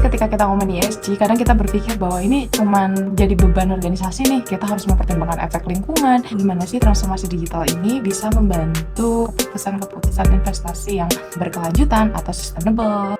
ketika kita ngomongin ESG, kadang kita berpikir bahwa ini cuman jadi beban organisasi nih, kita harus mempertimbangkan efek lingkungan. Gimana sih transformasi digital ini bisa membantu keputusan-keputusan investasi yang berkelanjutan atau sustainable.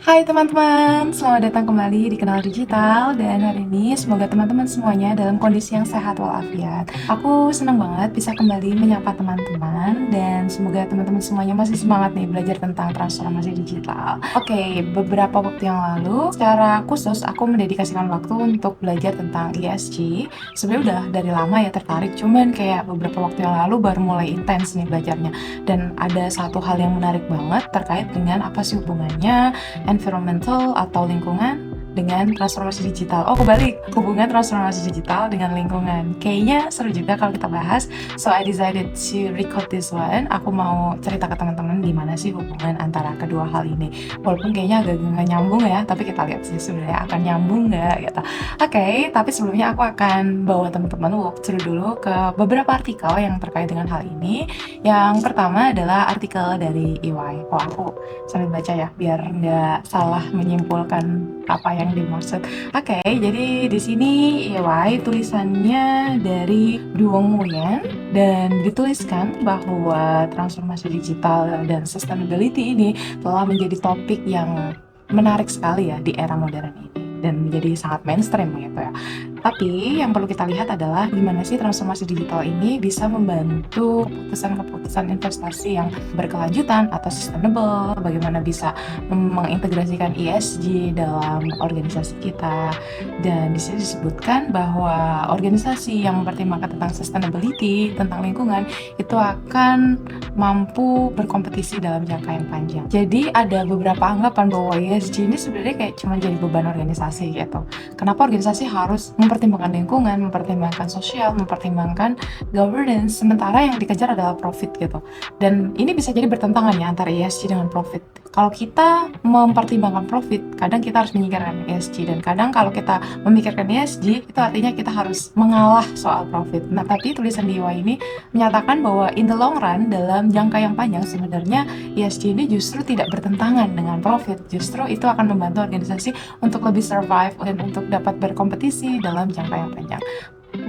Hai teman-teman, selamat datang kembali di Kenal Digital. Dan hari ini semoga teman-teman semuanya dalam kondisi yang sehat walafiat. Aku senang banget bisa kembali menyapa teman-teman, dan semoga teman-teman semuanya masih semangat nih belajar tentang transformasi digital. Oke, beberapa waktu yang lalu secara khusus aku mendedikasikan waktu untuk belajar tentang ESG. Sebenarnya udah dari lama ya tertarik, cuman kayak beberapa waktu yang lalu baru mulai intens nih belajarnya. Dan ada satu hal yang menarik banget terkait dengan apa sih hubungannya environmental atau lingkungan dengan transformasi digital. Oh, kebalik, hubungan transformasi digital dengan lingkungan. Kayaknya seru juga kalau kita bahas. So I decided to record this one. Aku mau cerita ke teman-teman gimana sih hubungan antara kedua hal ini. Walaupun kayaknya agak nggak nyambung ya, tapi kita lihat sih sebenarnya akan nyambung nggak gitu. Oke, tapi sebelumnya aku akan bawa teman-teman walkthrough dulu ke beberapa artikel yang terkait dengan hal ini. Yang pertama adalah artikel dari EY. Oh, aku sambil baca ya, biar nggak salah menyimpulkan apa yang dimaksud. Oke, jadi di sini EY tulisannya dari Duong Nguyen, dan dituliskan bahwa transformasi digital dan sustainability ini telah menjadi topik yang menarik sekali ya di era modern ini, dan menjadi sangat mainstream gitu ya. Tapi yang perlu kita lihat adalah gimana sih transformasi digital ini bisa membantu keputusan-keputusan investasi yang berkelanjutan atau sustainable, bagaimana bisa mengintegrasikan ESG dalam organisasi kita. Dan di sini disebutkan bahwa organisasi yang mempertimbangkan tentang sustainability, tentang lingkungan, itu akan mampu berkompetisi dalam jangka yang panjang. Jadi ada beberapa anggapan bahwa ESG ini sebenarnya kayak cuma jadi beban organisasi gitu. Kenapa organisasi harus mempertimbangkan lingkungan, mempertimbangkan sosial, mempertimbangkan governance, sementara yang dikejar adalah profit gitu. Dan ini bisa jadi bertentangan ya antara ESG dengan profit. Kalau kita mempertimbangkan profit, kadang kita harus memikirkan ESG, dan kadang kalau kita memikirkan ESG, itu artinya kita harus mengalah soal profit. Nah, tapi tulisan di EY ini menyatakan bahwa in the long run, dalam jangka yang panjang, sebenarnya ESG ini justru tidak bertentangan dengan profit. Justru itu akan membantu organisasi untuk lebih survive dan untuk dapat berkompetisi dalam jangka yang panjang.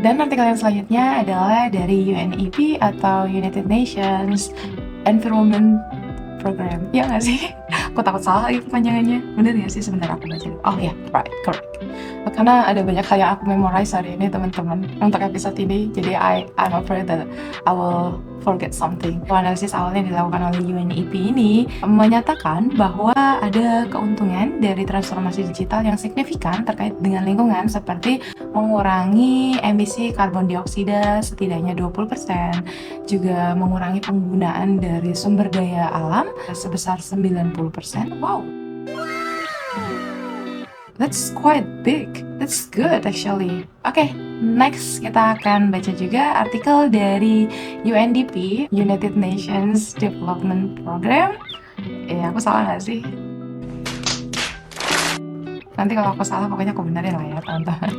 Dan artikel yang selanjutnya adalah dari UNEP atau United Nations Environment Program. Ya nggak sih? Aku takut salah lagi kepanjangannya. Bener ya sih sebenarnya aku baca. Oh ya, right, correct. Karena ada banyak hal yang aku memorize hari ini teman-teman untuk episode ini. Jadi I'm afraid that I will forget something. Analisis awalnya yang dilakukan oleh UNEP ini menyatakan bahwa ada keuntungan dari transformasi digital yang signifikan terkait dengan lingkungan, seperti mengurangi emisi karbon dioksida setidaknya 20%, juga mengurangi penggunaan dari sumber daya alam sebesar 90%. Wow, that's quite big. That's good actually. Oke, next kita akan baca juga artikel dari UNDP, United Nations Development Program. Aku salah nggak sih? Nanti kalau aku salah pokoknya aku benerin lah ya teman-teman.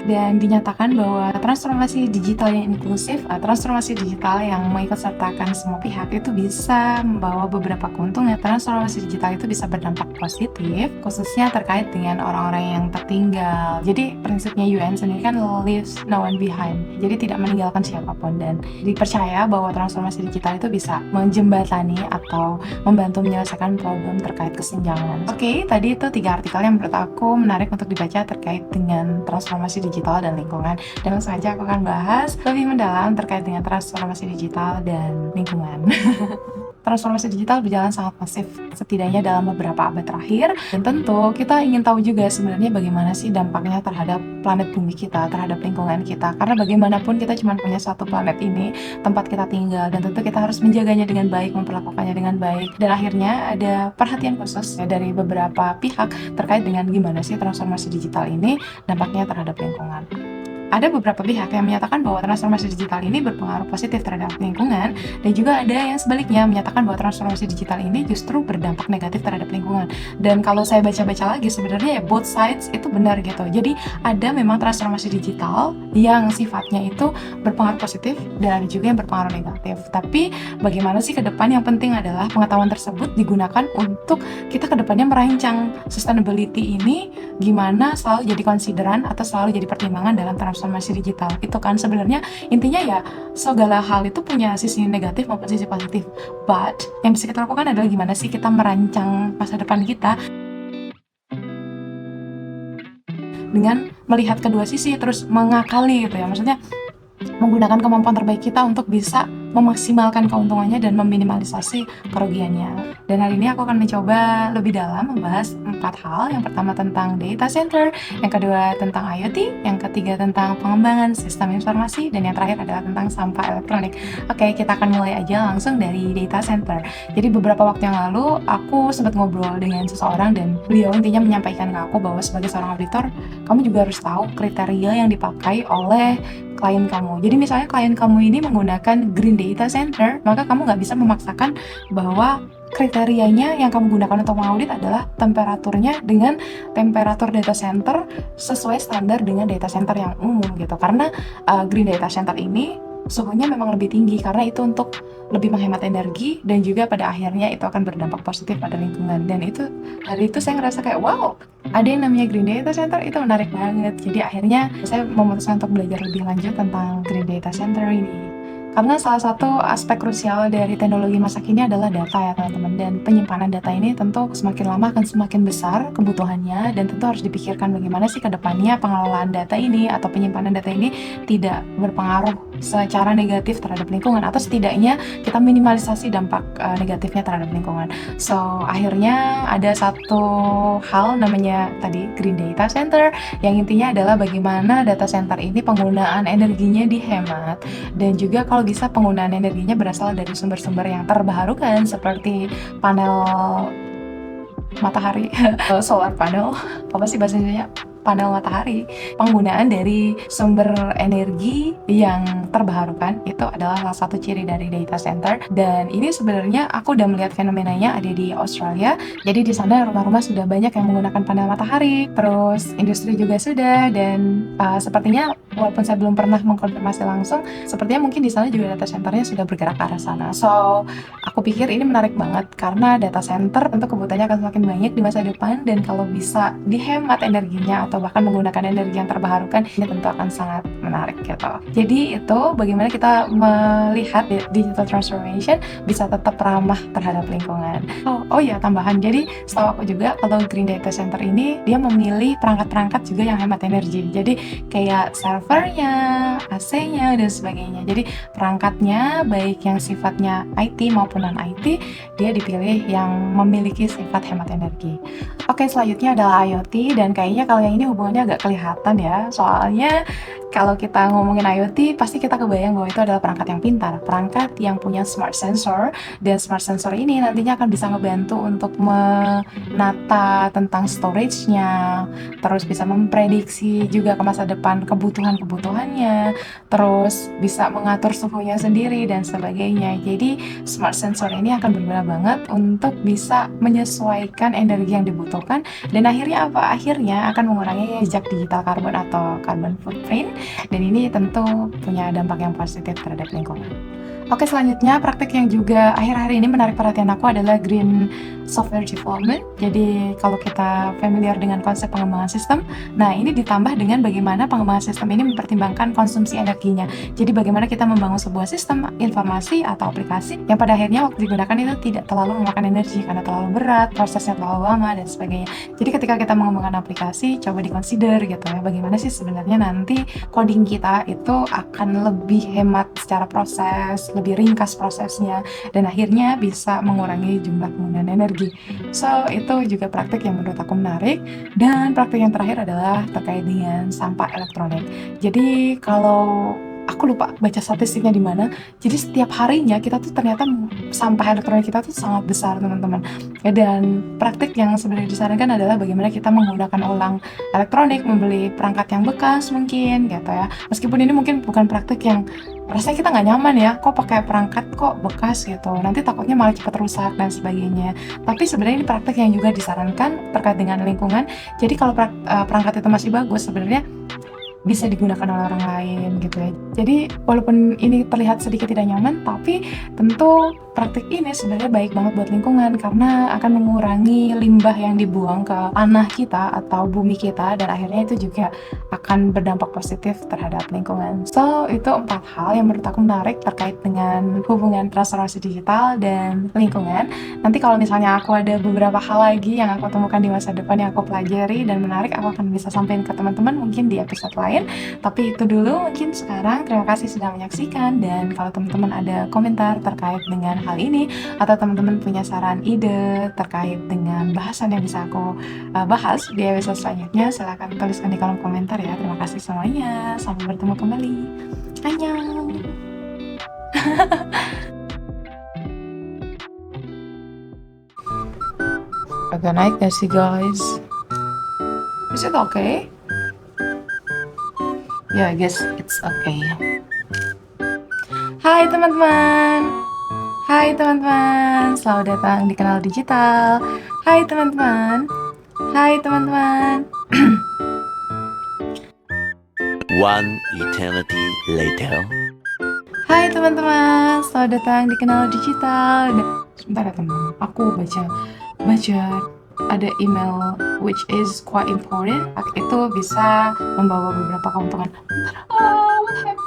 Dan dinyatakan bahwa transformasi digital yang inklusif, transformasi digital yang mengikutsertakan semua pihak itu bisa membawa beberapa keuntungan. Transformasi digital itu bisa berdampak positif, khususnya terkait dengan orang-orang yang tertinggal. Jadi prinsipnya UN sendiri kan leaves no one behind, jadi tidak meninggalkan siapapun, dan dipercaya bahwa transformasi digital itu bisa menjembatani atau membantu menyelesaikan problem terkait kesenjangan. Oke, tadi itu 3 artikel yang menurut aku menarik untuk dibaca terkait dengan transformasi digital dan lingkungan, dan langsung saja aku akan bahas lebih mendalam terkait dengan transformasi digital dan lingkungan. Transformasi digital berjalan sangat masif, setidaknya dalam beberapa abad terakhir, dan tentu kita ingin tahu juga sebenarnya bagaimana sih dampaknya terhadap planet bumi kita, terhadap lingkungan kita, karena bagaimanapun kita cuma punya satu planet ini, tempat kita tinggal, dan tentu kita harus menjaganya dengan baik, memperlakukannya dengan baik. Dan akhirnya ada perhatian khusus ya dari beberapa pihak terkait dengan gimana sih transformasi digital ini dampaknya terhadap lingkungan. ada beberapa pihak yang menyatakan bahwa transformasi digital ini berpengaruh positif terhadap lingkungan, dan juga ada yang sebaliknya menyatakan bahwa transformasi digital ini justru berdampak negatif terhadap lingkungan. Dan kalau saya baca-baca lagi, sebenarnya ya both sides itu benar gitu. Jadi ada memang transformasi digital yang sifatnya itu berpengaruh positif, dan ada juga yang berpengaruh negatif. Tapi bagaimana sih ke depan, yang penting adalah pengetahuan tersebut digunakan untuk kita ke depannya merancang sustainability ini gimana selalu jadi konsideran atau selalu jadi pertimbangan dalam transformasi digital. Itu kan sebenarnya intinya ya, segala hal itu punya sisi negatif maupun sisi positif. But yang bisa kita lakukan adalah gimana sih kita merancang masa depan kita dengan melihat kedua sisi, terus mengakali gitu ya. Maksudnya menggunakan kemampuan terbaik kita untuk bisa memaksimalkan keuntungannya dan meminimalisasi kerugiannya. Dan hari ini aku akan mencoba lebih dalam membahas 4 hal. Yang pertama tentang data center, yang kedua tentang IoT, yang ketiga tentang pengembangan sistem informasi, dan yang terakhir adalah tentang sampah elektronik. Oke, kita akan mulai aja langsung dari data center. Jadi beberapa waktu yang lalu aku sempat ngobrol dengan seseorang, dan beliau intinya menyampaikan ke aku bahwa sebagai seorang auditor, kamu juga harus tahu kriteria yang dipakai oleh klien kamu. Jadi misalnya klien kamu ini menggunakan green data center, maka kamu nggak bisa memaksakan bahwa kriterianya yang kamu gunakan untuk mengaudit adalah temperaturnya dengan temperatur data center sesuai standar dengan data center yang umum gitu. Karena green data center ini suhunya memang lebih tinggi, karena itu untuk lebih menghemat energi, dan juga pada akhirnya itu akan berdampak positif pada lingkungan. Dan itu, hari itu saya ngerasa kayak wow, ada yang namanya green data center, itu menarik banget. Jadi akhirnya saya memutuskan untuk belajar lebih lanjut tentang green data center ini. Karena salah satu aspek krusial dari teknologi masa kini adalah data ya teman-teman, dan penyimpanan data ini tentu semakin lama akan semakin besar kebutuhannya, dan tentu harus dipikirkan bagaimana sih ke depannya pengelolaan data ini atau penyimpanan data ini tidak berpengaruh secara negatif terhadap lingkungan, atau setidaknya kita minimalisasi dampak negatifnya terhadap lingkungan. So akhirnya ada satu hal namanya tadi green data center, yang intinya adalah bagaimana data center ini penggunaan energinya dihemat, dan juga kalau bisa penggunaan energinya berasal dari sumber-sumber yang terbarukan seperti panel matahari, solar panel, apa sih bahasanya, panel matahari. Penggunaan dari sumber energi yang terbarukan itu adalah salah satu ciri dari data center, dan ini sebenarnya aku udah melihat fenomenanya ada di Australia. Jadi di sana rumah-rumah sudah banyak yang menggunakan panel matahari, terus industri juga sudah, dan sepertinya walaupun saya belum pernah mengkonfirmasi langsung, sepertinya mungkin di sana juga data centernya sudah bergerak ke arah sana. So aku pikir ini menarik banget, karena data center tentu kebutuhannya akan semakin banyak di masa depan, dan kalau bisa dihemat energinya atau bahkan menggunakan energi yang terbarukan, ini tentu akan sangat menarik gitu. Jadi itu bagaimana kita melihat digital transformation bisa tetap ramah terhadap lingkungan. Oh ya, tambahan, jadi setahu aku juga kalau green data center ini dia memilih perangkat-perangkat juga yang hemat energi. Jadi kayak servernya, AC-nya, dan sebagainya. Jadi perangkatnya baik yang sifatnya IT maupun non-IT, dia dipilih yang memiliki sifat hemat energi. Oke, selanjutnya adalah IoT, dan kayaknya kalau yang ini hubungannya agak kelihatan ya, soalnya kalau kita ngomongin IoT, pasti kita kebayang bahwa itu adalah perangkat yang pintar, perangkat yang punya smart sensor, dan smart sensor ini nantinya akan bisa ngebantu untuk menata tentang storage-nya, terus bisa memprediksi juga ke masa depan kebutuhannya, terus bisa mengatur suhunya sendiri, dan sebagainya. Jadi smart sensor ini akan berguna banget untuk bisa menyesuaikan energi yang dibutuhkan, dan akhirnya apa? Akhirnya akan mengurangi jejak digital karbon atau carbon footprint, dan ini tentu punya dampak yang positif terhadap lingkungan. Oke, selanjutnya praktek yang juga akhir-akhir ini menarik perhatian aku adalah green software development. Jadi kalau kita familiar dengan konsep pengembangan sistem, nah ini ditambah dengan bagaimana pengembangan sistem ini mempertimbangkan konsumsi energinya. Jadi bagaimana kita membangun sebuah sistem informasi atau aplikasi yang pada akhirnya waktu digunakan itu tidak terlalu memakan energi karena terlalu berat, prosesnya terlalu lama, dan sebagainya. Jadi ketika kita mengembangkan aplikasi, coba dikonsider gitu ya, bagaimana sih sebenarnya nanti coding kita itu akan lebih hemat secara proses, lebih ringkas prosesnya, dan akhirnya bisa mengurangi jumlah penggunaan energi. So itu juga praktik yang menurut aku menarik. Dan praktik yang terakhir adalah terkait dengan sampah elektronik. Jadi kalau aku lupa baca statistiknya di mana. Jadi setiap harinya kita tuh ternyata sampah elektronik kita tuh sangat besar, teman-teman. Ya, dan praktik yang sebenarnya disarankan adalah bagaimana kita menggunakan ulang elektronik, membeli perangkat yang bekas mungkin gitu ya. Meskipun ini mungkin bukan praktik yang rasanya kita nggak nyaman ya, kok pakai perangkat kok bekas gitu, nanti takutnya malah cepat rusak dan sebagainya. Tapi sebenarnya ini praktik yang juga disarankan terkait dengan lingkungan. Jadi kalau perangkat itu masih bagus, sebenarnya bisa digunakan oleh orang lain gitu ya. Jadi walaupun ini terlihat sedikit tidak nyaman, tapi tentu praktik ini sebenarnya baik banget buat lingkungan karena akan mengurangi limbah yang dibuang ke tanah kita atau bumi kita, dan akhirnya itu juga akan berdampak positif terhadap lingkungan. So, itu 4 hal yang menurut aku menarik terkait dengan hubungan transformasi digital dan lingkungan. Nanti kalau misalnya aku ada beberapa hal lagi yang aku temukan di masa depan yang aku pelajari dan menarik, aku akan bisa sampaikan ke teman-teman mungkin di episode lain. Tapi itu dulu mungkin sekarang. Terima kasih sudah menyaksikan, dan kalau teman-teman ada komentar terkait dengan hal ini atau teman-teman punya saran ide terkait dengan bahasan yang bisa aku bahas di episode selanjutnya, silahkan tuliskan di kolom komentar ya. Terima kasih semuanya, sampai bertemu kembali. Annyeong. Agak naik gak sih guys? Is it okay? Yeah, I guess it's okay. Hai teman-teman. Hai teman-teman. Selamat datang di Kenal Digital. Hai teman-teman. Hai teman-teman. One eternity later. Hai teman-teman. Selamat datang di Kenal Digital. Sebentar ya teman-teman. Aku baca ada email which is quite important. Itu bisa membawa beberapa keuntungan. Bentar, what happened?